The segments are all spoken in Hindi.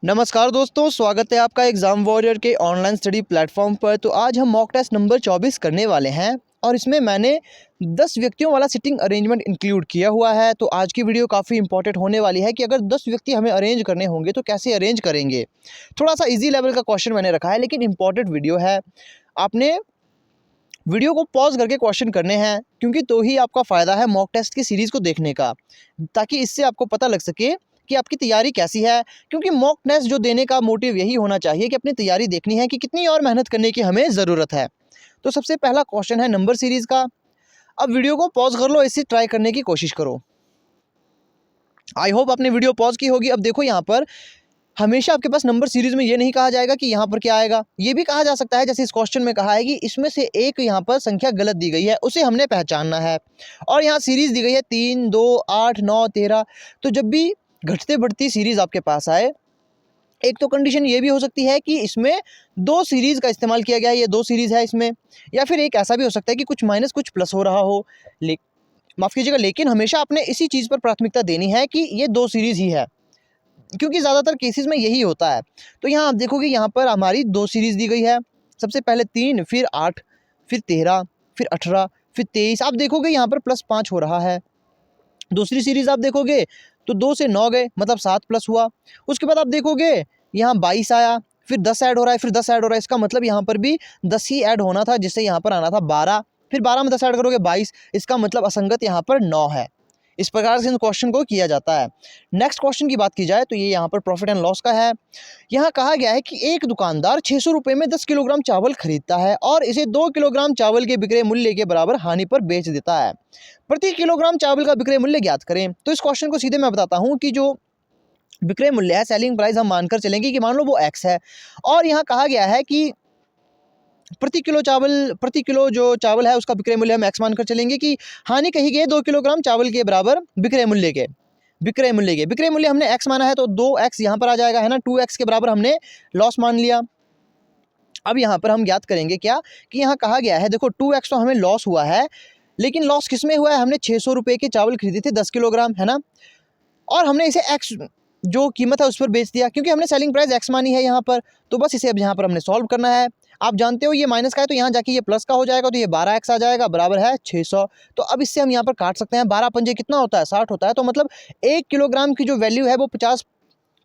नमस्कार दोस्तों, स्वागत है आपका एग्ज़ाम वॉरियर के ऑनलाइन स्टडी प्लेटफॉर्म पर। तो आज हम मॉक टेस्ट नंबर 24 करने वाले हैं और इसमें मैंने 10 व्यक्तियों वाला सिटिंग अरेंजमेंट इंक्लूड किया हुआ है। तो आज की वीडियो काफ़ी इंपॉर्टेंट होने वाली है कि अगर 10 व्यक्ति हमें अरेंज करने होंगे तो कैसे अरेंज करेंगे। थोड़ा सा ईजी लेवल का क्वेश्चन मैंने रखा है, लेकिन इंपॉर्टेंट वीडियो है। आपने वीडियो को पॉज करके क्वेश्चन करने हैं, क्योंकि तो ही आपका फ़ायदा है मॉक टेस्ट की सीरीज़ को देखने का, ताकि इससे आपको पता लग सके कि आपकी तैयारी कैसी है। क्योंकि मॉक टेस्ट जो देने का मोटिव यही होना चाहिए कि अपनी तैयारी देखनी है कि कितनी और मेहनत करने की हमें ज़रूरत है। तो सबसे पहला क्वेश्चन है नंबर सीरीज़ का। अब वीडियो को पॉज कर लो, इसे ट्राई करने की कोशिश करो। आई होप आपने वीडियो पॉज की होगी। अब देखो, यहाँ पर हमेशा आपके पास नंबर सीरीज़ में ये नहीं कहा जाएगा कि यहाँ पर क्या आएगा। ये भी कहा जा सकता है, जैसे इस क्वेश्चन में कहा है कि इसमें से एक यहाँ पर संख्या गलत दी गई है, उसे हमने पहचानना है। और यहाँ सीरीज़ दी गई है 3, 2, 8, 9, 13। तो जब भी घटते बढ़ती सीरीज़ आपके पास आए, एक तो कंडीशन ये भी हो सकती है कि इसमें 2 सीरीज़ का इस्तेमाल किया गया है, ये 2 सीरीज़ है इसमें। या फिर एक ऐसा भी हो सकता है कि कुछ माइनस कुछ प्लस हो रहा हो। माफ़ कीजिएगा, लेकिन हमेशा आपने इसी चीज़ पर प्राथमिकता देनी है कि ये 2 सीरीज़ ही है, क्योंकि ज़्यादातर केसेस में यही होता है। तो यहाँ आप देखोगे, यहाँ पर हमारी 2 सीरीज़ दी गई है। सबसे पहले 3, फिर 8, फिर 13, फिर 18, फिर 23। आप देखोगे यहाँ पर +5 हो रहा है। दूसरी सीरीज़ आप देखोगे तो 2 से 9 गए, मतलब 7 प्लस हुआ। उसके बाद आप देखोगे यहाँ 22 आया, फिर 10 ऐड हो रहा है, फिर 10 ऐड हो रहा है। इसका मतलब यहाँ पर भी 10 ही ऐड होना था, जिससे यहाँ पर आना था 12। फिर 12 में 10 ऐड करोगे 22। इसका मतलब असंगत यहाँ पर 9 है। इस प्रकार से इन क्वेश्चन को किया जाता है। नेक्स्ट क्वेश्चन की बात की जाए तो ये यहाँ पर प्रॉफिट एंड लॉस का है। यहाँ कहा गया है कि एक दुकानदार 600 रुपये में 10 किलोग्राम चावल खरीदता है और इसे 2 किलोग्राम चावल के विक्रय मूल्य के बराबर हानि पर बेच देता है। प्रति किलोग्राम चावल का विक्रय मूल्य ज्ञात करें। तो इस क्वेश्चन को सीधे मैं बताता हूँ कि जो विक्रय मूल्य है, सेलिंग प्राइस, हम मानकर चलेंगे कि मान लो वो एक्स है। और यहाँ कहा गया है कि प्रति किलो जो चावल है उसका विक्रय मूल्य हम एक्स मानकर चलेंगे कि हानि कही गई 2 किलोग्राम चावल के बराबर विक्रय मूल्य हमने एक्स माना है, तो 2x यहाँ पर आ जाएगा, है ना। 2x के बराबर हमने लॉस मान लिया। अब यहाँ पर हम ज्ञात करेंगे क्या कि यहाँ कहा गया है, देखो 2x तो हमें लॉस हुआ है, लेकिन लॉस किस में हुआ है? हमने 600 रुपये के चावल खरीदे थे 10 किलोग्राम, है ना। और हमने इसे एक्स जो कीमत है उस पर बेच दिया, क्योंकि हमने सेलिंग प्राइस एक्स मानी है यहाँ पर। तो बस इसे अब यहाँ पर हमने सॉल्व करना है। आप जानते हो ये माइनस का है, तो यहाँ जाके ये प्लस का हो जाएगा, तो ये 12x आ जाएगा, बराबर है 600। तो अब इससे हम यहाँ पर काट सकते हैं। 12 पंजे कितना होता है? 60 होता है। तो मतलब 1 किलोग्राम की जो वैल्यू है वो 50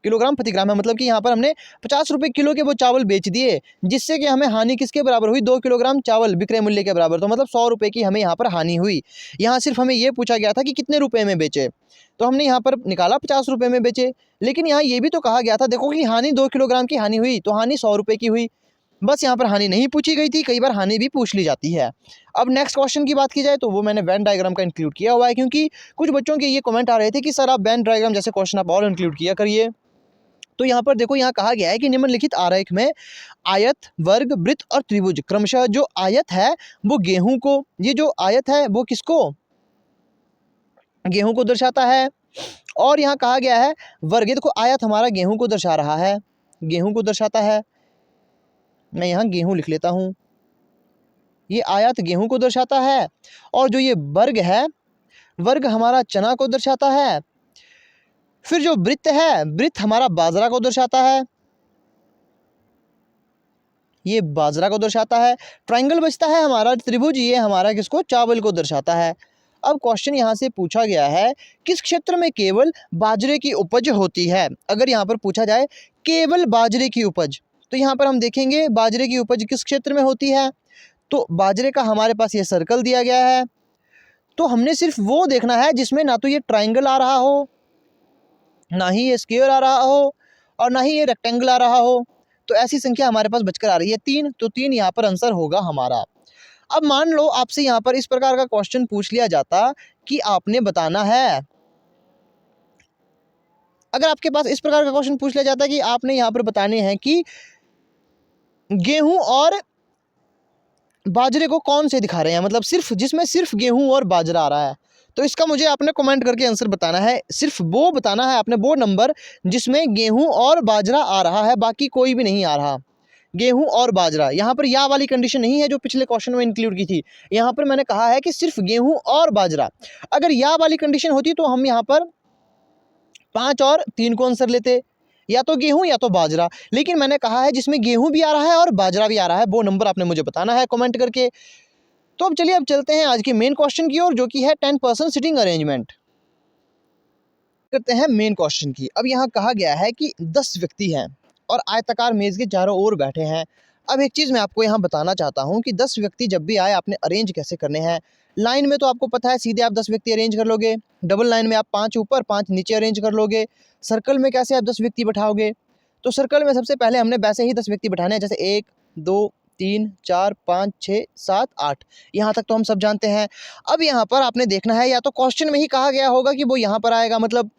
किलोग्राम प्रति ग्राम है। मतलब कि यहाँ पर हमने 50 रुपये किलो के वो चावल बेच दिए, जिससे कि हमें हानि किसके बराबर हुई? 2 किलोग्राम चावल विक्रय मूल्य के बराबर। तो मतलब 100 रुपये की हमें यहाँ पर हानि हुई। यहाँ सिर्फ हमें ये पूछा गया था कि कितने रुपए में बेचे, तो हमने यहाँ पर निकाला 50 रुपये में बेचे। लेकिन यहाँ ये भी तो कहा गया था, देखो कि हानि 2 किलोग्राम की हानि हुई, तो हानि 100 रुपये की हुई। बस यहाँ पर हानि नहीं पूछी गई थी, कई बार हानि भी पूछ ली जाती है। अब नेक्स्ट क्वेश्चन की बात की जाए तो वो मैंने वेन डायग्राम का इंक्लूड किया हुआ है, क्योंकि कुछ बच्चों के ये कमेंट आ रहे थे कि सर आप वेन डायग्राम जैसे क्वेश्चन आप और इंक्लूड किया करिए। तो यहाँ पर देखो, यहाँ कहा गया है कि निम्नलिखित आरेख में आयत, वर्ग, वृत्त और त्रिभुज क्रमशः, जो आयत है वो गेहूं को, ये जो आयत है वो किसको? गेहूं को दर्शाता है। और यहाँ कहा गया है वर्ग, ये देखो आयत हमारा गेहूं को दर्शा रहा है, गेहूं को दर्शाता है। मैं यहाँ गेहूं लिख लेता हूँ, ये आयत गेहूं को दर्शाता है। और जो ये वर्ग है, वर्ग हमारा चना को दर्शाता है। फिर जो वृत्त है, वृत्त हमारा बाजरा को दर्शाता है, ये बाजरा को दर्शाता है। ट्रायंगल बचता है हमारा त्रिभुज, ये हमारा किसको? चावल को दर्शाता है। अब क्वेश्चन यहाँ से पूछा गया है, किस क्षेत्र में केवल बाजरे की उपज होती है? अगर यहाँ पर पूछा जाए केवल बाजरे की उपज, तो यहाँ पर हम देखेंगे बाजरे की उपज किस क्षेत्र में होती है। तो बाजरे का हमारे पास ये सर्कल दिया गया है, तो हमने सिर्फ वो देखना है जिसमें ना तो ये ट्राइंगल आ रहा हो, ना ही ये स्क्वायर आ रहा हो, और ना ही ये रेक्टेंगल आ रहा हो। तो ऐसी संख्या हमारे पास बचकर आ रही है 3, तो 3 यहाँ पर आंसर होगा हमारा। अब मान लो आपसे यहाँ पर इस प्रकार का क्वेश्चन पूछ लिया जाता कि आपने बताना है, अगर आपके पास इस प्रकार का क्वेश्चन पूछ लिया जाता कि आपने यहाँ पर बताने हैं कि गेहूं और बाजरे को कौन से दिखा रहे हैं, मतलब सिर्फ जिसमें सिर्फ गेहूं और बाजरा आ रहा है, तो इसका मुझे आपने कमेंट करके आंसर बताना है। सिर्फ वो बताना है आपने, वो नंबर जिसमें गेहूं और बाजरा आ रहा है, बाकी कोई भी नहीं आ रहा। गेहूं और बाजरा, यहाँ पर या वाली कंडीशन नहीं है जो पिछले क्वेश्चन में इंक्लूड की थी। यहाँ पर मैंने कहा है कि सिर्फ गेहूं और बाजरा। अगर या वाली कंडीशन होती तो हम यहाँ पर 5 और 3 को आंसर लेते, या तो गेहूं या तो बाजरा, लेकिन मैंने कहा है जिसमें गेहूं भी आ रहा है और बाजरा भी आ रहा है, वो नंबर आपने मुझे बताना है कमेंट करके। तो अब चलिए अब चलते हैं आज के मेन क्वेश्चन की ओर, जो कि है 10% सिटिंग अरेंजमेंट। करते हैं मेन क्वेश्चन की। अब यहाँ कहा गया है कि 10 व्यक्ति हैं और आयताकार मेज के चारों ओर बैठे हैं। अब एक चीज़ मैं आपको यहाँ बताना चाहता हूँ कि 10 व्यक्ति जब भी आए आपने अरेंज कैसे करने हैं। लाइन में तो आपको पता है सीधे आप 10 व्यक्ति अरेंज कर लोगे, डबल लाइन में आप 5 ऊपर 5 नीचे अरेंज कर लोगे, सर्कल में कैसे आप 10 व्यक्ति बैठाओगे। तो सर्कल में सबसे पहले हमने वैसे ही 10 व्यक्ति बैठाने हैं, जैसे 1 2 3 4 5 6 7 8, यहाँ तक तो हम सब जानते हैं। अब यहाँ पर आपने देखना है, या तो क्वेश्चन में ही कहा गया होगा कि वो यहाँ पर आएगा, मतलब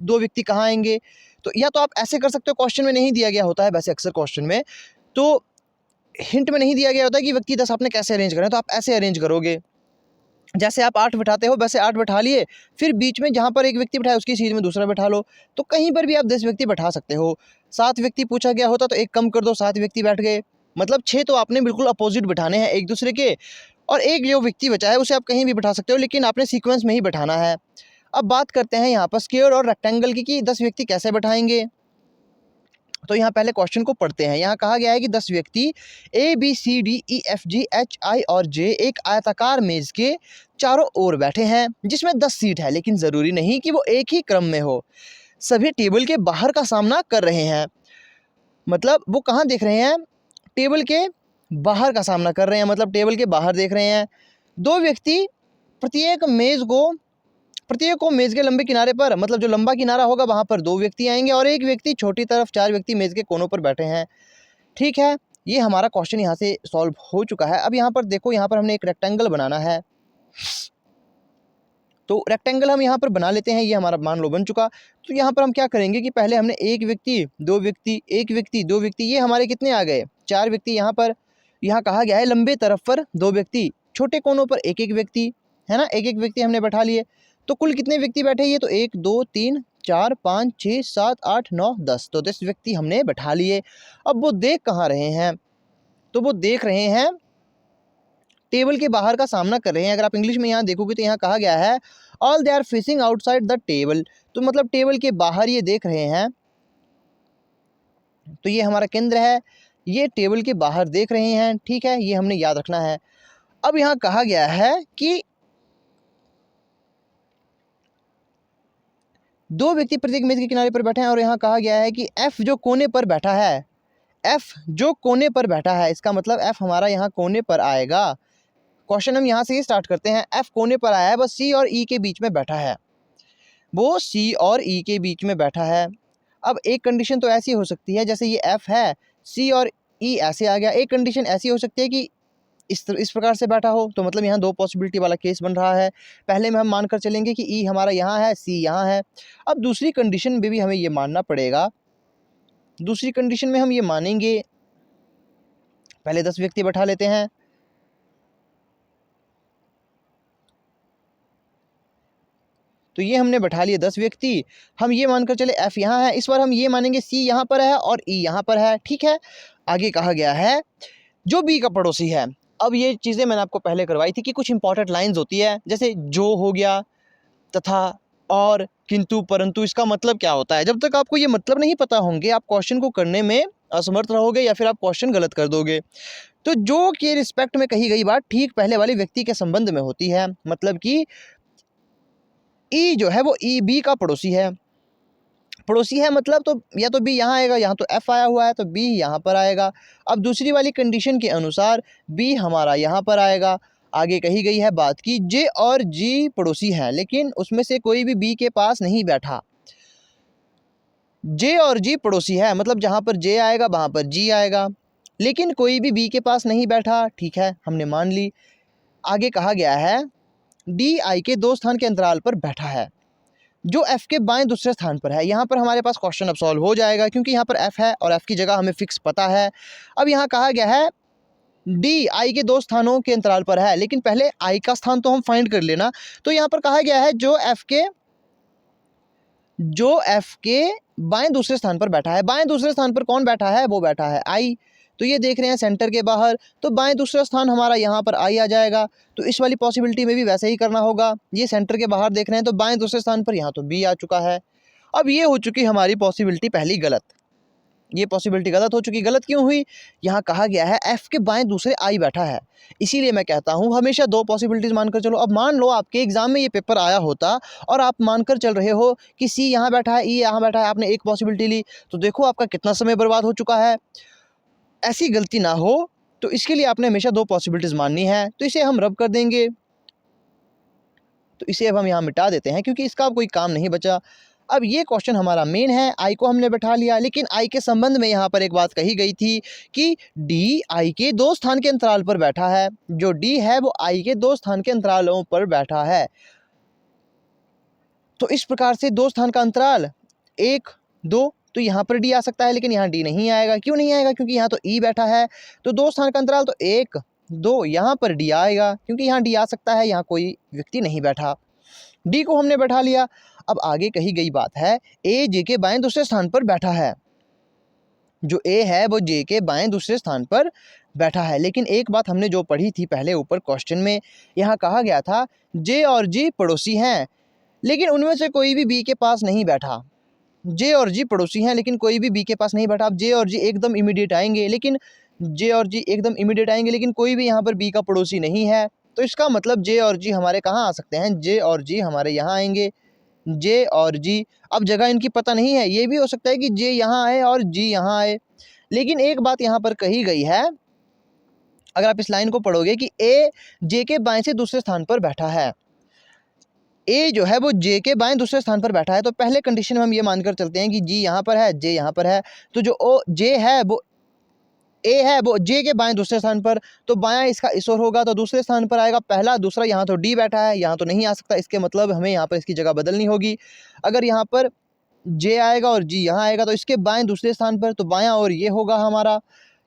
2 व्यक्ति कहाँ आएंगे। तो या तो आप ऐसे कर सकते हो, क्वेश्चन में नहीं दिया गया होता है वैसे अक्सर क्वेश्चन में, तो हिंट में नहीं दिया गया होता है कि व्यक्ति 10 आपने कैसे अरेंज करना है, तो आप ऐसे अरेंज करोगे। जैसे आप 8 बिठाते हो वैसे 8 बिठा लिए, फिर बीच में जहाँ पर एक व्यक्ति बिठाए उसकी सीट में दूसरा बिठा लो, तो कहीं पर भी आप 10 व्यक्ति बैठा सकते हो। 7 व्यक्ति पूछा गया होता तो एक कम कर दो, 7 व्यक्ति बैठ गए, मतलब 6 तो आपने बिल्कुल अपोजिट बिठाने हैं एक दूसरे के, और एक जो व्यक्ति बचा है उसे आप कहीं भी बिठा सकते हो, लेकिन आपने सीक्वेंस में ही बैठाना है। अब बात करते हैं यहाँ पर स्क्वायर और रेक्टेंगल की, कि 10 व्यक्ति कैसे बैठाएंगे। तो यहाँ पहले क्वेश्चन को पढ़ते हैं। यहाँ कहा गया है कि 10 व्यक्ति ABCDEFGHI और J एक आयताकार मेज के चारों ओर बैठे हैं जिसमें 10 सीट है, लेकिन ज़रूरी नहीं कि वो एक ही क्रम में हो। सभी टेबल के बाहर का सामना कर रहे हैं, मतलब वो कहाँ देख रहे हैं, टेबल के बाहर का सामना कर रहे हैं, मतलब टेबल के बाहर देख रहे हैं। 2 व्यक्ति प्रत्येक को मेज़ के लंबे किनारे पर, मतलब जो लंबा किनारा होगा वहाँ पर 2 व्यक्ति आएंगे, और एक व्यक्ति छोटी तरफ 4 व्यक्ति मेज़ के कोनों पर बैठे हैं। ठीक है, ये हमारा क्वेश्चन यहाँ से सॉल्व हो चुका है। अब यहाँ पर देखो, यहाँ पर हमने एक रेक्टेंगल बनाना है, तो रेक्टेंगल हम यहाँ पर बना लेते हैं। ये हमारा मान लो बन चुका। तो यहाँ पर हम क्या करेंगे कि पहले हमने एक व्यक्ति 2 व्यक्ति, एक व्यक्ति 2 व्यक्ति, ये हमारे कितने आ गए, 4 व्यक्ति। यहाँ पर यहाँ कहा गया है लंबे तरफ पर 2 व्यक्ति, छोटे कोनों पर एक एक व्यक्ति, है ना, एक एक व्यक्ति हमने बैठा लिए। तो कुल कितने व्यक्ति बैठे, ये तो 1 2 3 4 5 6 7 8 9 10, तो 10 व्यक्ति हमने बैठा लिए। अब वो देख कहाँ रहे हैं, तो वो देख रहे हैं टेबल के बाहर का सामना कर रहे हैं। अगर आप इंग्लिश में यहाँ देखोगे तो यहाँ कहा गया है all they are facing outside the table, तो मतलब टेबल के बाहर ये देख रहे हैं। तो ये हमारा केंद्र है, ये टेबल के बाहर देख रहे हैं। ठीक है, ये हमने याद रखना है। अब यहाँ कहा गया है कि 2 व्यक्ति प्रत्येक मेज के किनारे पर बैठे हैं, और यहाँ कहा गया है कि F जो कोने पर बैठा है, F जो कोने पर बैठा है, इसका मतलब F हमारा यहाँ कोने पर आएगा। क्वेश्चन हम यहाँ से ही स्टार्ट करते हैं। F कोने पर आया है, बस C और E के बीच में बैठा है, वो C और E के बीच में बैठा है। अब एक कंडीशन तो ऐसी हो सकती है, जैसे ये F है, C और E ऐसे आ गया। एक कंडीशन ऐसी हो सकती है कि इस प्रकार से बैठा हो, तो मतलब यहाँ 2 पॉसिबिलिटी वाला केस बन रहा है। पहले में हम मानकर चलेंगे कि E हमारा यहाँ है, C यहाँ है। अब दूसरी कंडीशन में भी हमें ये मानना पड़ेगा। दूसरी कंडीशन में हम ये मानेंगे, पहले 10 व्यक्ति बैठा लेते हैं। तो ये हमने बैठा लिए 10 व्यक्ति। हम ये मानकर चले F यहाँ है, इस बार हम ये मानेंगे C यहाँ पर है और E यहाँ पर है। ठीक है, आगे कहा गया है जो B का पड़ोसी है। अब ये चीज़ें मैंने आपको पहले करवाई थी कि कुछ इंपॉर्टेंट लाइंस होती है, जैसे जो हो गया, तथा, और, किंतु, परंतु, इसका मतलब क्या होता है। जब तक आपको ये मतलब नहीं पता होंगे आप क्वेश्चन को करने में असमर्थ रहोगे, या फिर आप क्वेश्चन गलत कर दोगे। तो जो के रिस्पेक्ट में कही गई बात ठीक पहले वाले व्यक्ति के संबंध में होती है, मतलब कि E जो है वो E B का पड़ोसी है। पड़ोसी है मतलब तो या तो B यहाँ आएगा, यहाँ तो F आया हुआ है तो B यहाँ पर आएगा। अब दूसरी वाली कंडीशन के अनुसार B हमारा यहाँ पर आएगा। आगे कही गई है बात की J और G पड़ोसी हैं, लेकिन उसमें से कोई भी B के पास नहीं बैठा। J और G पड़ोसी है, मतलब जहाँ पर J आएगा वहाँ पर G आएगा, लेकिन कोई भी B के पास नहीं बैठा। ठीक है, हमने मान ली। आगे कहा गया है D I के 2 स्थान के अंतराल पर बैठा है, जो F के बाएं दूसरे स्थान पर है। यहाँ पर हमारे पास क्वेश्चन अब सॉल्व हो जाएगा, क्योंकि यहाँ पर F है और F की जगह हमें फिक्स पता है। अब यहाँ कहा गया है D I के 2 स्थानों के अंतराल पर है, लेकिन पहले I का स्थान तो हम फाइंड कर लेना। तो यहाँ पर कहा गया है जो F के बाएं दूसरे स्थान पर बैठा है। बाएं दूसरे स्थान पर कौन बैठा है, वो बैठा है I। तो ये देख रहे हैं सेंटर के बाहर, तो बाएं दूसरा स्थान हमारा यहाँ पर I आ जाएगा। तो इस वाली पॉसिबिलिटी में भी वैसे ही करना होगा। ये सेंटर के बाहर देख रहे हैं तो बाएं दूसरे स्थान पर यहाँ तो B आ चुका है। अब ये हो चुकी हमारी पॉसिबिलिटी पहली गलत, ये पॉसिबिलिटी गलत हो चुकी। गलत क्यों हुई? यहाँ कहा गया है एफ के बाएं दूसरे आई बैठा है, इसीलिए मैं कहता हूँ हमेशा दो पॉसिबिलिटीज़ मानकर चलो। अब मान लो आपके एग्जाम में ये पेपर आया होता और आप मानकर चल रहे हो कि सी यहाँ बैठा है, ई यहाँ बैठा है, आपने एक पॉसिबिलिटी ली, तो देखो आपका कितना समय बर्बाद हो चुका है। ऐसी गलती ना हो तो इसके लिए आपने हमेशा दो पॉसिबिलिटीज़ माननी है। तो इसे हम रब कर देंगे, तो इसे अब हम यहाँ मिटा देते हैं क्योंकि इसका अब कोई काम नहीं बचा। अब ये क्वेश्चन हमारा मेन है, आई को हमने बैठा लिया, लेकिन आई के संबंध में यहाँ पर एक बात कही गई थी कि डी आई के दो स्थान के अंतराल पर बैठा है। जो डी है वो आई के दो स्थान के अंतरालों पर बैठा है। तो इस प्रकार से दो स्थान का अंतराल 1 2, तो यहाँ पर डी आ सकता है, लेकिन यहाँ डी नहीं आएगा। क्यों नहीं आएगा? क्योंकि यहाँ तो ई बैठा है। तो दो स्थान का अंतराल तो 1 2, यहाँ पर डी आएगा क्योंकि यहाँ डी आ सकता है, यहाँ कोई व्यक्ति नहीं बैठा। डी को हमने बैठा लिया। अब आगे कही गई बात है ए जे के बाएं दूसरे स्थान पर बैठा है। जो ए है वो जे के बाएं दूसरे स्थान पर बैठा है, लेकिन एक बात हमने जो पढ़ी थी पहले ऊपर क्वेश्चन में, यहाँ कहा गया था जे और जी पड़ोसी हैं, लेकिन उनमें से कोई भी बी के पास नहीं बैठा। जे और जी पड़ोसी हैं लेकिन कोई भी बी के पास नहीं बैठा। अब जे और जी एकदम इमीडिएट आएंगे, लेकिन कोई भी यहाँ पर बी का पड़ोसी नहीं है। तो इसका मतलब जे और जी हमारे कहाँ आ सकते हैं? जे और जी हमारे यहाँ आएंगे। जे और जी, अब जगह इनकी पता नहीं है, ये भी हो सकता है कि जे यहाँ आए और जी यहाँ आए। लेकिन एक बात यहाँ पर कही गई है, अगर आप इस लाइन को पढ़ोगे कि ए जे के बाएं से दूसरे स्थान पर बैठा है। ए जो है वो जे के बाएं दूसरे स्थान पर बैठा है, तो पहले कंडीशन में हम ये मानकर चलते हैं कि जी यहाँ पर है, जे यहाँ पर है। तो जो ओ जे है वो ए है वो जे के बाएं दूसरे स्थान पर, तो बायां इसका इस ओर होगा तो दूसरे स्थान पर आएगा पहला। दूसरा यहाँ तो डी बैठा है, यहाँ तो नहीं आ सकता, इसके मतलब हमें यहाँ पर इसकी जगह बदलनी होगी। अगर यहाँ पर जे आएगा और जी यहाँ आएगा तो इसके बाएं दूसरे स्थान पर, तो बायां और ये होगा हमारा,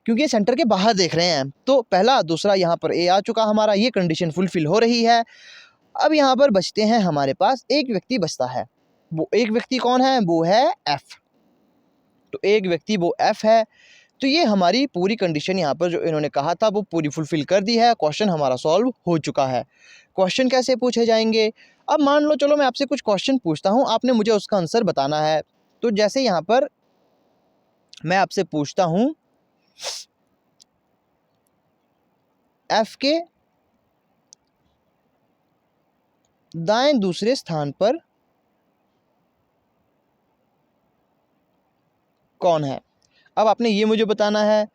क्योंकि ये सेंटर के बाहर देख रहे हैं। तो पहला दूसरा यहाँ पर ए आ चुका हमारा, ये कंडीशन फुलफिल हो रही है। अब यहाँ पर बचते हैं, हमारे पास एक व्यक्ति बचता है। वो एक व्यक्ति कौन है? वो है एफ। तो एक व्यक्ति वो एफ है। तो ये हमारी पूरी कंडीशन यहाँ पर जो इन्होंने कहा था वो पूरी फुलफिल कर दी है। क्वेश्चन हमारा सॉल्व हो चुका है। क्वेश्चन कैसे पूछे जाएंगे? अब मान लो चलो मैं आपसे कुछ क्वेश्चन पूछता हूँ, आपने मुझे उसका आंसर बताना है। तो जैसे यहाँ पर मैं आपसे पूछता हूँ एफ के दाएं दूसरे स्थान पर कौन है? अब आपने ये मुझे बताना है।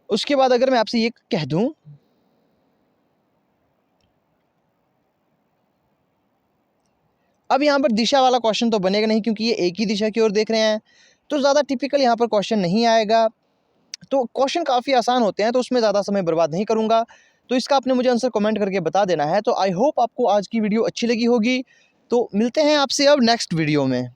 उसके बाद अगर मैं आपसे ये कह दूं अब यहाँ पर दिशा वाला क्वेश्चन तो बनेगा नहीं, क्योंकि ये एक ही दिशा की ओर देख रहे हैं, तो ज़्यादा टिपिकल यहाँ पर क्वेश्चन नहीं आएगा। तो क्वेश्चन काफ़ी आसान होते हैं, तो उसमें ज़्यादा समय बर्बाद नहीं करूँगा। तो इसका आपने मुझे आंसर कमेंट करके बता देना है। तो आई होप आपको आज की वीडियो अच्छी लगी होगी। तो मिलते हैं आपसे अब नेक्स्ट वीडियो में।